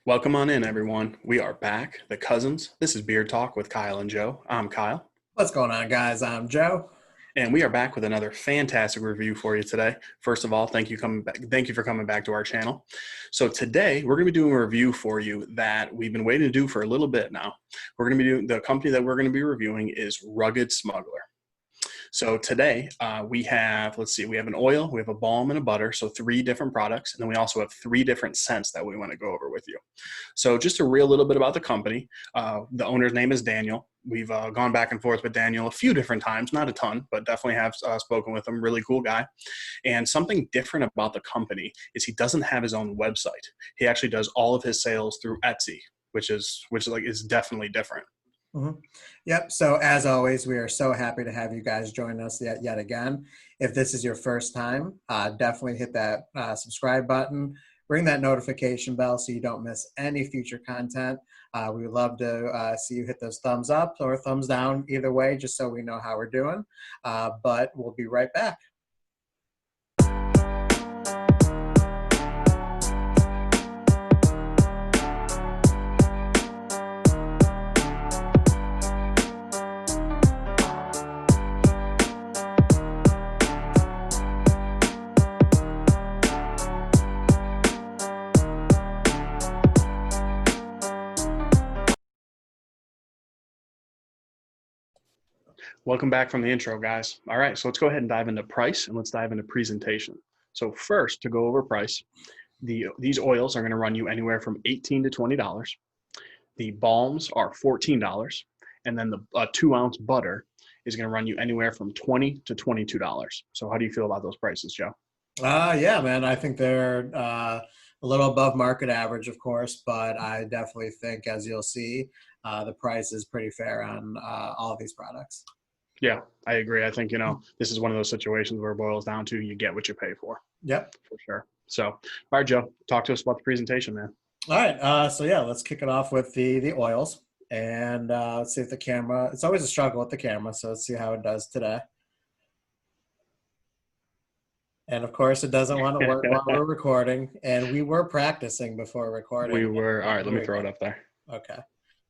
Welcome on in, everyone. We are back, the cousins. This is Beard Talk with Kyle and Joe. I'm Kyle, What's going on, guys? I'm Joe. and we are back with another fantastic review for you today. First of all, thank you coming back. Thank you for coming back to our channel. So today we're going to be doing a review for you that we've been waiting to do for a little bit now. We're going to be doing the company that we're going to be reviewing is Rugged Smuggler. So today we have, let's see, we have an oil, we have a balm, and a butter. So 3 different products. And then we also have 3 different scents that we want to go over with you. So just to read a little bit about the company, the owner's name is Daniel. We've gone back and forth with Daniel a few different times, not a ton, but definitely have spoken with him. Really cool guy. And something different about the company is he doesn't have his own website. He actually does all of his sales through Etsy, which is definitely different. Mhm. Yep. So as always, we are so happy to have you guys join us yet again. If this is your first time, definitely hit that subscribe button, ring that notification bell so you don't miss any future content. We would love to see you hit those thumbs up or thumbs down, either way, just so we know how we're doing. But we'll be right back. Welcome back from the intro, guys. All right, so let's go ahead and dive into price and let's dive into presentation. So first, to go over price, these oils are going to run you anywhere from $18 to $20. The balms are $14, and then the 2-ounce butter is going to run you anywhere from $20 to $22. So how do you feel about those prices, Joe? Yeah, man, I think they're a little above market average, of course, but I definitely think, as you'll see, the price is pretty fair on all of these products. Yeah, I agree. I think, this is one of those situations where it boils down to you get what you pay Yep. for sure. So, all right, Joe, talk to us about the presentation, man. All right. So yeah, let's kick it off with the oils, and let's see if the camera. It's always a struggle with the camera, so let's see how it does today. And of course, it doesn't want to work while we're recording, and we were practicing before recording. We were, all right, let Here me we throw go. it up there. Okay.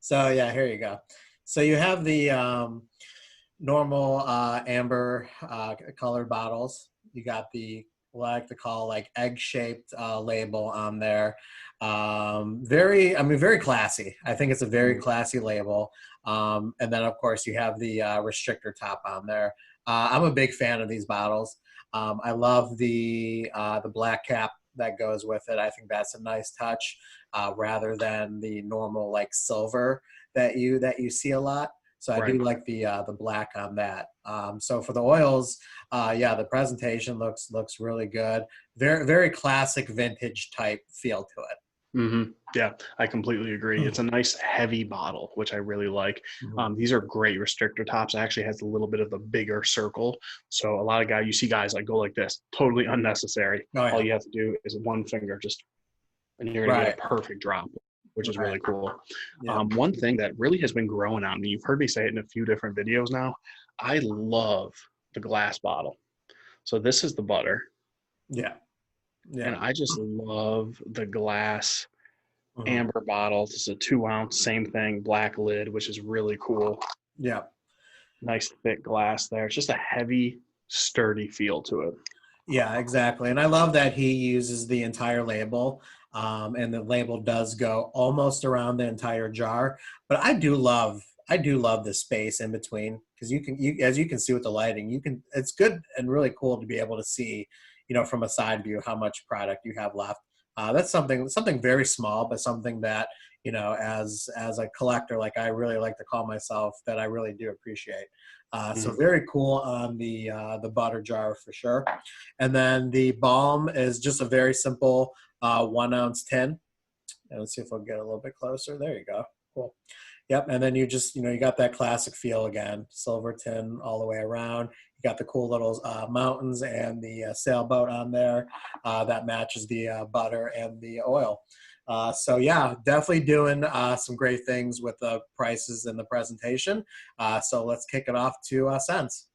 So yeah, here you go. So you have the normal amber colored bottles. You got the what I like to call like egg-shaped label on there. Very classy. I think it's a very classy label. And then of course you have the restrictor top on there. I'm a big fan of these bottles. I love the black cap that goes with it. I think that's a nice touch, rather than the normal like silver that you see a lot. So I do Right. like the black on that. So for the oils, yeah, the presentation looks really good. Very classic vintage type feel to it. Yeah, I completely agree. It's a nice heavy bottle, which I really like. Mhm. These are great restrictor tops. It actually has a little bit of the bigger circle. So a lot of you see guys like go like this, totally unnecessary. Oh All yeah, you have to do is one finger just, and you're gonna get right, a perfect drop, which is right, really cool. yeah, One thing that really has been growing on me, you've heard me say it in a few different videos now. I love the glass bottle. So this is the butter, yeah, and yeah. I just love the glass Mhm. amber bottle. This is a 2-ounce, same thing, black lid, which is really cool. Yeah. Nice thick glass there. It's just a heavy, sturdy feel to it. Yeah, exactly. And I love that he uses the entire label. And the label does go almost around the entire jar. But I do love the space in between, because as you can see with the lighting, it's good and really cool to be able to see, from a side view how much product you have left. That's something very small, but something that, as a collector, like I really like to call myself, that I really do appreciate. So Mhm. very cool on the butter jar for sure. And then the balm is just a very simple 1-ounce tin. And let's see if we'll get a little bit closer. There you go. Cool. Yep. And then you got that classic feel again, silver tin all the way around. You got the cool little mountains and the sailboat on there that matches the butter and the oil. So yeah, definitely doing some great things with the prices and the presentation. So let's kick it off to scents.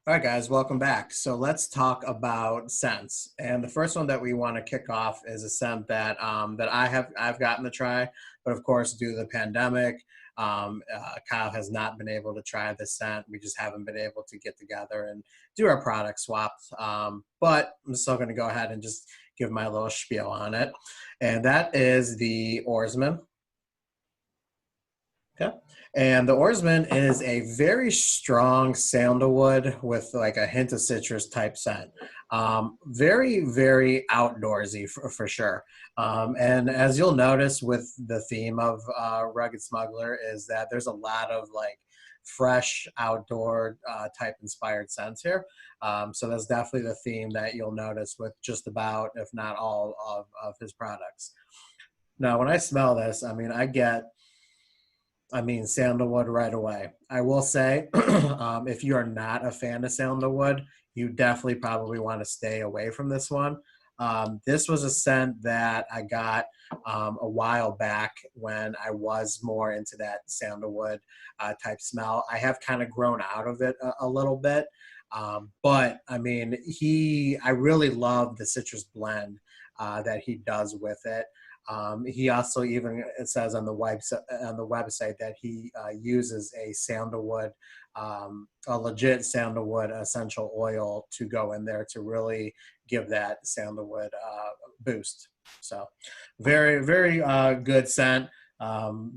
All right, guys, welcome back. So let's talk about scents. And the first one that we want to kick off is a scent that that I've gotten to try, but of course, due to the pandemic, Kyle has not been able to try this scent. We just haven't been able to get together and do our product swap. But I'm still going to go ahead and just give my little spiel on it, and that is the Oarsman. Okay. And the Oarsman is a very strong sandalwood with like a hint of citrus type scent. Very, very outdoorsy for sure. And as you'll notice with the theme of Rugged Smuggler is that there's a lot of like fresh outdoor type inspired scents here. So that's definitely the theme that you'll notice with just about, if not all of his products. Now, when I smell this, sandalwood right away. I will say, if you are not a fan of sandalwood, you definitely probably want to stay away from this one. This was a scent that I got a while back when I was more into that sandalwood type smell. I have kind of grown out of it a little bit. But I mean, I really love the citrus blend that he does with it. He also even, it says on the website that he uses a sandalwood, a legit sandalwood essential oil to go in there to really give that sandalwood boost. So very, very good scent,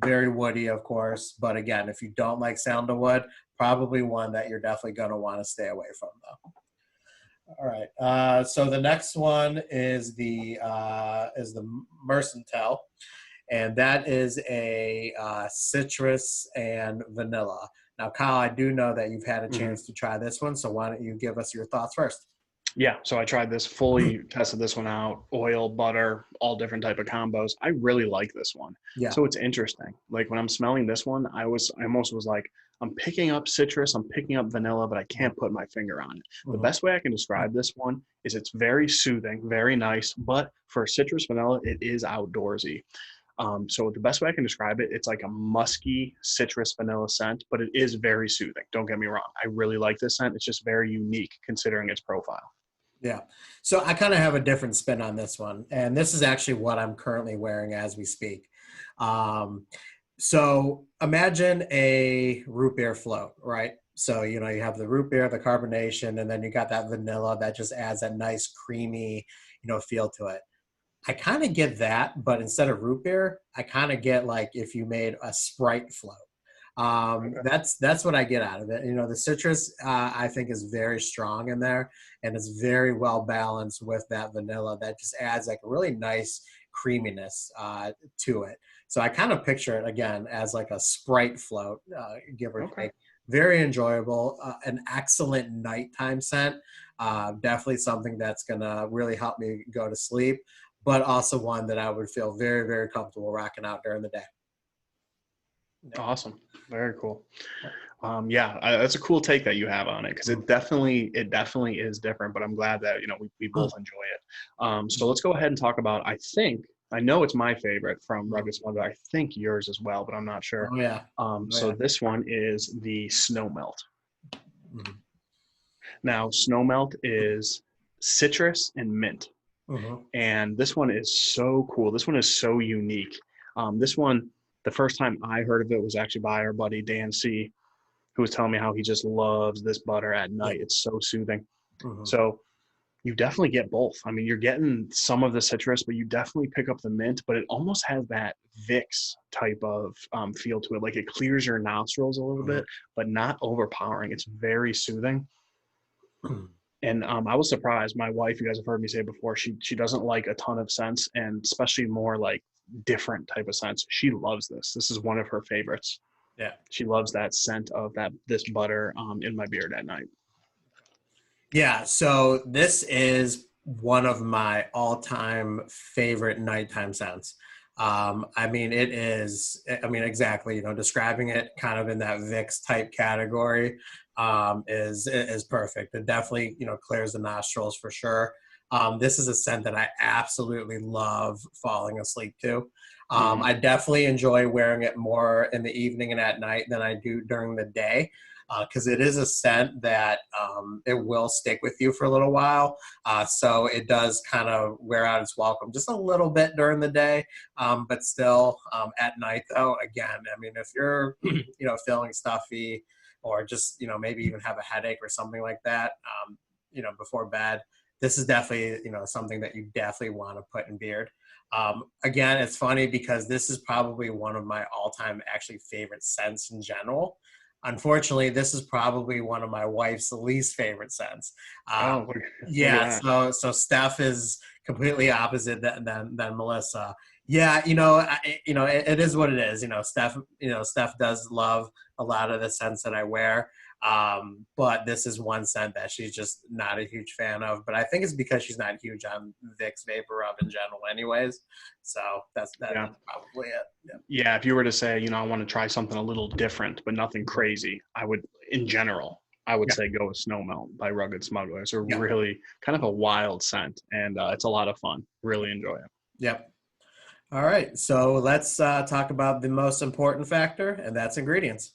very woody, of course. But again, if you don't like sandalwood, probably one that you're definitely going to want to stay away from, though. All right. So the next one is the Mercantile, and that is a citrus and vanilla. Now, Kyle, I do know that you've had a chance to try this one, so why don't you give us your thoughts first? Yeah, so I tried this, fully tested this one out, oil, butter, all different type of combos. I really like this one. Yeah. So it's interesting. Like when I'm smelling this one, I almost was like, I'm picking up citrus, I'm picking up vanilla, but I can't put my finger on it. The best way I can describe this one is it's very soothing, very nice, but for citrus vanilla, it is outdoorsy. So the best way I can describe it, it's like a musky citrus vanilla scent, but it is very soothing. Don't get me wrong. I really like this scent. It's just very unique considering its profile. Yeah. So I kind of have a different spin on this one. And this is actually what I'm currently wearing as we speak. So imagine a root beer float, right? So, you have the root beer, the carbonation, and then you got that vanilla that just adds that nice creamy, feel to it. I kind of get that, but instead of root beer, I kind of get like if you made a Sprite float. That's what I get out of it. The citrus I think is very strong in there, and it's very well balanced with that vanilla that just adds like a really nice creaminess to it. So I kind of picture it again as like a Sprite float, give or take. Very enjoyable, an excellent nighttime scent. Definitely something that's gonna really help me go to sleep, but also one that I would feel very, very comfortable rocking out during the day. Awesome. Very cool. That's a cool take that you have on it because it definitely is different, but I'm glad that, we both enjoy it. So let's go ahead and talk about, I know it's my favorite from Rugged Smuggler. I think yours as well, but I'm not sure. Oh, yeah. So this one is the Snow Melt. Now, Snow Melt is citrus and mint. And this one is so cool. This one is so unique. This one, the first time I heard of it was actually by our buddy Dan C., who was telling me how he just loves this butter at night. It's so soothing. So you definitely get both. I mean, you're getting some of the citrus, but you definitely pick up the mint, but it almost has that Vicks type of feel to it. Like it clears your nostrils a little bit, but not overpowering. It's very soothing. And I was surprised. My wife, you guys have heard me say before, she doesn't like a ton of scents, and especially more like different type of scents. She loves this. This is one of her favorites. Yeah. She loves that scent of this butter in my beard at night. Yeah. So this is one of my all-time favorite nighttime scents. Exactly, describing it kind of in that Vicks type category is perfect. It definitely, clears the nostrils for sure. This is a scent that I absolutely love falling asleep to. I definitely enjoy wearing it more in the evening and at night than I do during the day. because it is a scent that it will stick with you for a little while. So it does kind of wear out its welcome just a little bit during the day, but still at night though, again, I mean, if you're, feeling stuffy or just, maybe even have a headache or something like that, before bed, this is definitely, something that you definitely want to put in beard. Again, it's funny because this is probably one of my all-time actually favorite scents in general. Unfortunately, this is probably one of my wife's least favorite scents. Oh, look Yeah, at that. so Steph is completely opposite than Melissa. Yeah, it is what it is. Steph does love a lot of the scents that I wear. But this is one scent that she's just not a huge fan of. But I think it's because she's not huge on Vicks Vapor Rub in general, anyways. So that's Yeah. probably it. Yeah. Yeah, if you were to say, I want to try something a little different, but nothing crazy, in general, I would Yeah. say go with Snow Melt by Rugged Smuggler. It's a Yeah. really kind of a wild scent, and it's a lot of fun. Really enjoy it. Yep. All right. So let's talk about the most important factor, and that's ingredients.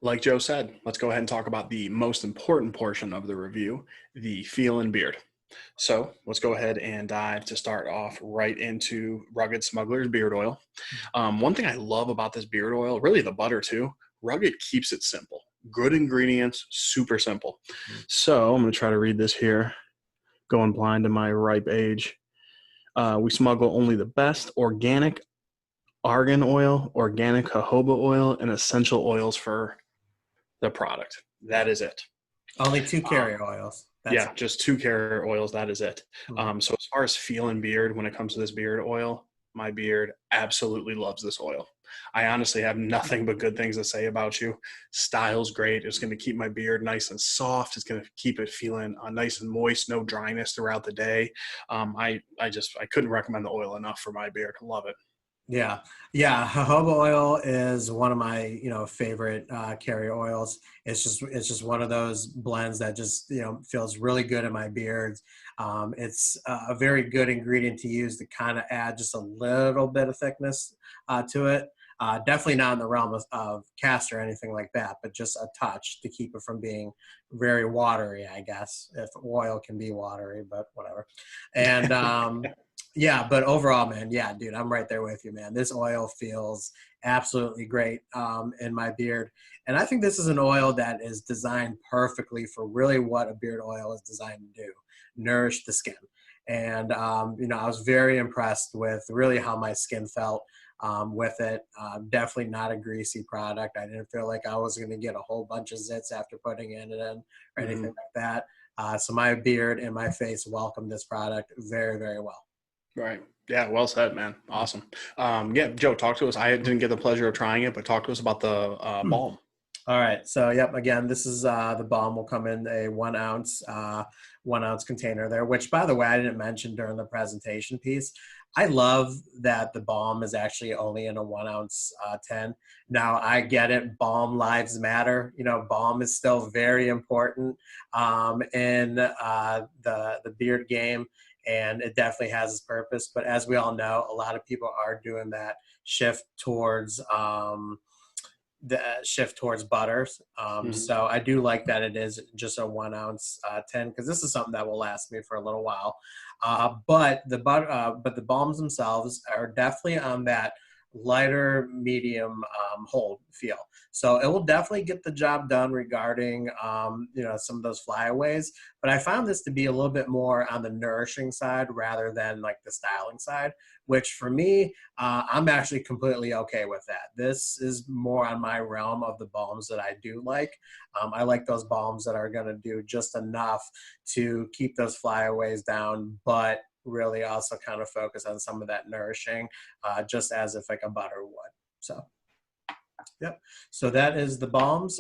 Like Joe said, let's go ahead and talk about the most important portion of the review, the feel and beard. So let's go ahead and dive to start off right into Rugged Smuggler's beard oil. One thing I love about this beard oil, really the butter too, Rugged keeps it simple. Good ingredients, super simple. So I'm going to try to read this here, going blind to my ripe age. We smuggle only the best organic argan oil, organic jojoba oil, and essential oils for the product. That is it. Only 2 carrier oils. That's Yeah, just 2 carrier oils. That is it. Mhm. So as far as feel and beard, when it comes to this beard oil, my beard absolutely loves this oil. I honestly have nothing but good things to say about you. Style's great. It's going to keep my beard nice and soft. It's going to keep it feeling nice and moist, no dryness throughout the day. I couldn't recommend the oil enough for my beard. Love it. Yeah, yeah. Jojoba oil is one of my favorite carrier oils. It's just one of those blends that just feels really good in my beard. It's a very good ingredient to use to kind of add just a little bit of thickness to it. Definitely not in the realm of castor or anything like that, but just a touch to keep it from being very watery, I guess, if oil can be watery, but whatever. And yeah, but overall, man, yeah, dude, I'm right there with you, man. This oil feels absolutely great in my beard. And I think this is an oil that is designed perfectly for really what a beard oil is designed to do, nourish the skin. And, I was very impressed with really how my skin felt with it. Definitely not a greasy product. I didn't feel like I was going to get a whole bunch of zits after putting it in or anything like that. So my beard and my face welcomed this product very, very well. Right. Yeah. Well said, man. Awesome. Yeah, Joe, talk to us. I didn't get the pleasure of trying it, but talk to us about the balm. All right. So, yep. Again, this is the balm will come in a 1 ounce container there. Which, by the way, I didn't mention during the presentation piece. I love that the balm is actually only in a 1 ounce tin. Now, I get it. Balm lives matter. Balm is still very important in the beard game, and it definitely has its purpose. But as we all know, a lot of people are doing that shift towards butters. Mhm. So I do like that it is just a 1 ounce tin, because this is something that will last me for a little while. But the balms themselves are definitely on that lighter medium hold feel. So it will definitely get the job done regarding some of those flyaways. But I found this to be a little bit more on the nourishing side rather than like the styling side, which for me, I'm actually completely okay with that. This is more on my realm of the balms that I do like. I like those balms that are going to do just enough to keep those flyaways down, but really also kind of focus on some of that nourishing, just as if like a butter would. So, yep. So that is the balms.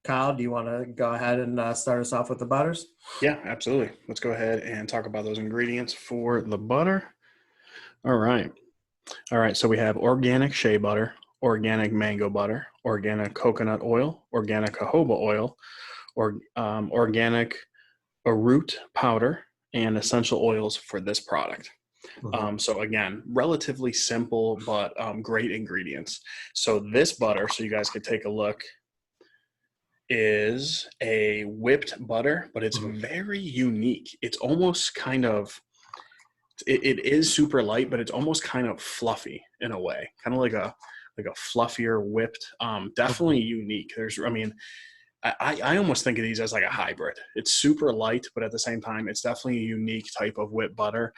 Kyle, do you want to go ahead and start us off with the butters? Yeah, absolutely. Let's go ahead and talk about those ingredients for the butter. All right. All right. So we have organic shea butter, organic mango butter, organic coconut oil, organic jojoba oil, or organic root powder, and essential oils for this product. Mhm. So again, relatively simple, but great ingredients. So this butter, so you guys could take a look, is a whipped butter, but it's Mhm. very unique. It's almost kind of, it is super light, but it's almost kind of fluffy in a way, kind of like a fluffier whipped. Definitely Mhm. unique. I mean, I almost think of these as like a hybrid. It's super light, but at the same time, it's definitely a unique type of whipped butter.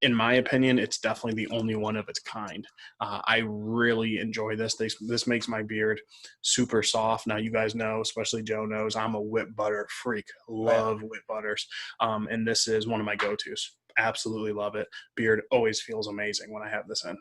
In my opinion, it's definitely the only one of its kind. I really enjoy this. This makes my beard super soft. Now, you guys know, especially Joe knows, I'm a whipped butter freak. Oh, yeah. Love whipped butters. And this is one of my go-tos. Absolutely love it. Beard always feels amazing when I have this in.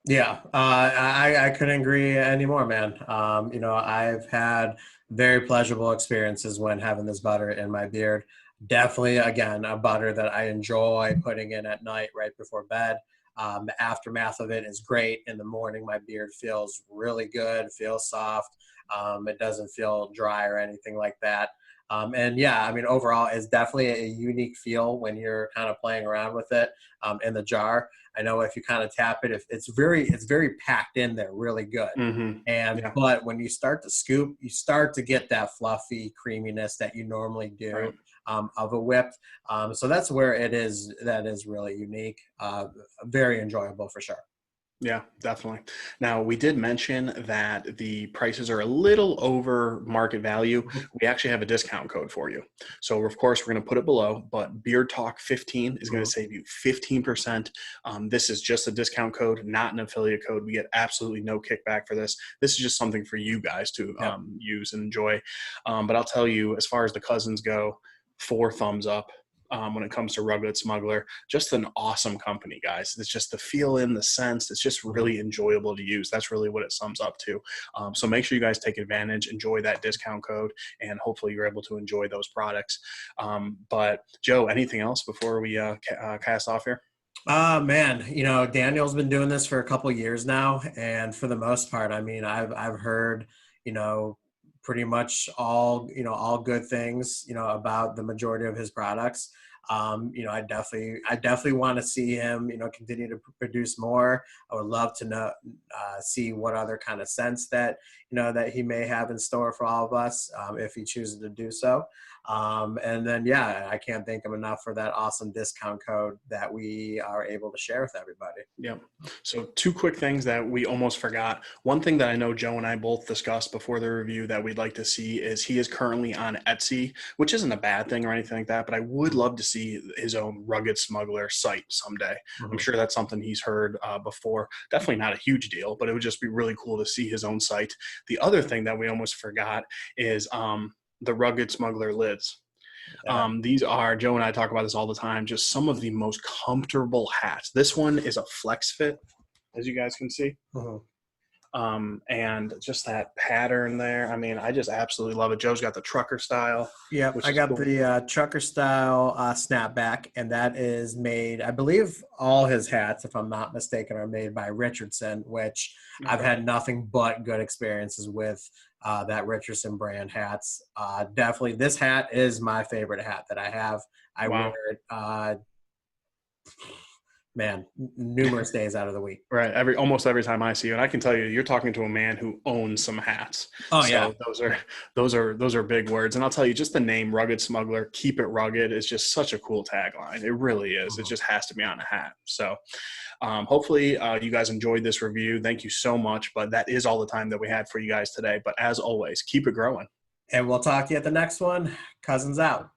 Yeah, I couldn't agree anymore, man. I've had very pleasurable experiences when having this butter in my beard. Definitely, again, a butter that I enjoy putting in at night right before bed. The aftermath of it is great. In the morning, my beard feels really good, feels soft. It doesn't feel dry or anything like that. And yeah, I mean, overall, it's definitely a unique feel when you're kind of playing around with it in the jar. I know if you kind of tap it, if it's very packed in there, really good. And Yeah. but when you start to scoop, you start to get that fluffy creaminess that you normally Right. do of a whipped. So that's where it is. That is really unique. Very enjoyable for sure. Yeah, definitely. Now, we did mention that the prices are a little over market value. Mhm. We actually have a discount code for you. So, of course, we're going to put it below, but Beard Talk 15 is going to Mhm. save you 15%. This is just a discount code, not an affiliate code. We get absolutely no kickback for this. This is just something for you guys to Yep. use and enjoy. But I'll tell you, as far as the cousins go, 4 thumbs up. When it comes to Rugged Smuggler, just an awesome company, guys. It's just the feel in the sense. It's just Mhm. really enjoyable to use. That's really what it sums up to. So make sure you guys take advantage, enjoy that discount code, and hopefully you're able to enjoy those products. But Joe, anything else before we cast off here? Man, Daniel's been doing this for a couple years now, and for the most part, I mean, I've heard, you know, pretty much all good things, about the majority of his products. I definitely want to see him, continue to produce more. I would love to know, see what other kind of scents that, that he may have in store for all of us, if he chooses to do so. And then, yeah, I can't thank him enough for that awesome discount code that we are able to share with everybody. Yep. So 2 quick things that we almost forgot. One thing that I know Joe and I both discussed before the review that we'd like to see is he is currently on Etsy, which isn't a bad thing or anything like that, but I would love to see his own Rugged Smuggler site someday. I'm Mhm. sure that's something he's heard before. Definitely not a huge deal, but it would just be really cool to see his own site. The other thing that we almost forgot is the Rugged Smuggler lids. Yeah. These are, Joe and I talk about this all the time, just some of the most comfortable hats. This one is a flex fit, as you guys can see. Mhm. And just that pattern there. I mean, I just absolutely love it. Joe's got the trucker style, Yep, which I is got cool. the trucker style snapback, and that is made. I believe all his hats, if I'm not mistaken, are made by Richardson, which I've Okay. had nothing but good experiences with that Richardson brand hats. Definitely, this hat is my favorite hat that I have. I wear Wow. it, man, numerous days out of the week. Right. Almost every time I see you, and I can tell you, you're talking to a man who owns some hats. Oh yeah. So those are big words. And I'll tell you, just the name Rugged Smuggler, keep it rugged, is just such a cool tagline. It really is. It Mhm. just has to be on a hat. So hopefully you guys enjoyed this review. Thank you so much. But that is all the time that we had for you guys today. But as always, keep it growing. And we'll talk to you at the next one. Cousins out.